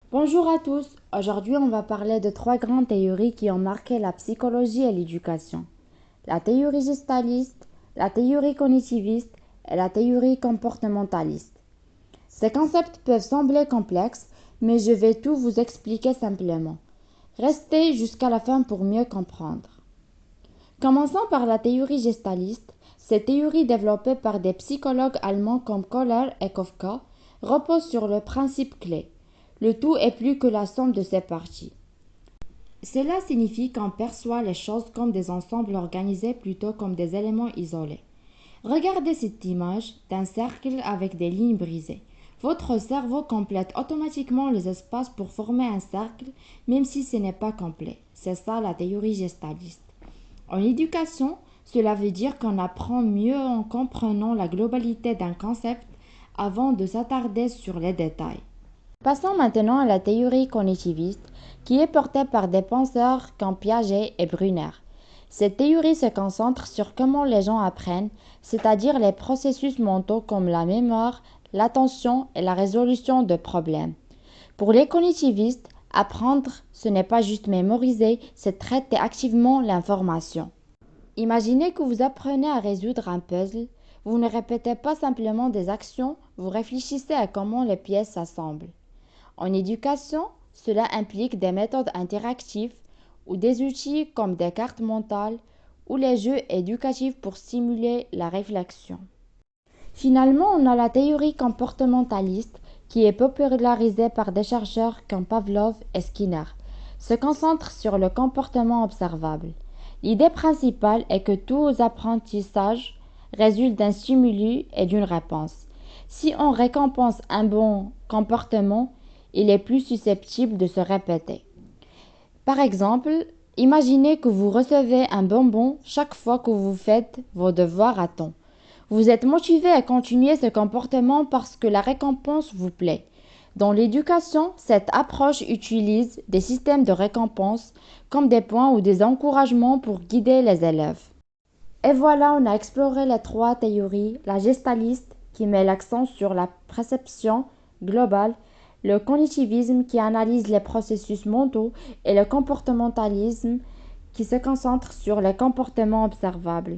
Bonjour à tous. Aujourd'hui, on va parler de trois grandes théories qui ont marqué la psychologie et l'éducation. La théorie gestaliste, la théorie cognitiviste et la théorie comportementaliste. Ces concepts peuvent sembler complexes, mais je vais tout vous expliquer simplement. Restez jusqu'à la fin pour mieux comprendre. Commençons par la théorie gestaliste. Cette théorie développée par des psychologues allemands comme Kohler et Kafka repose sur le principe clé. Le tout est plus que la somme de ses parties. Cela signifie qu'on perçoit les choses comme des ensembles organisés plutôt comme des éléments isolés. Regardez cette image d'un cercle avec des lignes brisées. Votre cerveau complète automatiquement les espaces pour former un cercle, même si ce n'est pas complet. C'est ça la théorie gestaliste. En éducation, cela veut dire qu'on apprend mieux en comprenant la globalité d'un concept avant de s'attarder sur les détails. Passons maintenant à la théorie cognitiviste, qui est portée par des penseurs comme Piaget et Brunner. Cette théorie se concentre sur comment les gens apprennent, c'est-à-dire les processus mentaux comme la mémoire, l'attention et la résolution de problèmes. Pour les cognitivistes, apprendre, ce n'est pas juste mémoriser, c'est traiter activement l'information. Imaginez que vous apprenez à résoudre un puzzle. Vous ne répétez pas simplement des actions, vous réfléchissez à comment les pièces s'assemblent. En éducation, cela implique des méthodes interactives ou des outils comme des cartes mentales ou les jeux éducatifs pour stimuler la réflexion. Finalement, on a la théorie comportementaliste qui est popularisée par des chercheurs comme Pavlov et Skinner, se concentre sur le comportement observable. L'idée principale est que tout apprentissage résulte d'un stimuli et d'une réponse. Si on récompense un bon comportement, il est plus susceptible de se répéter. Par exemple, imaginez que vous recevez un bonbon chaque fois que vous faites vos devoirs à temps. Vous êtes motivé à continuer ce comportement parce que la récompense vous plaît. Dans l'éducation, cette approche utilise des systèmes de récompense comme des points ou des encouragements pour guider les élèves. Et voilà, on a exploré les trois théories, la gestaliste qui met l'accent sur la perception globale, le cognitivisme qui analyse les processus mentaux et le comportementalisme qui se concentre sur les comportements observables.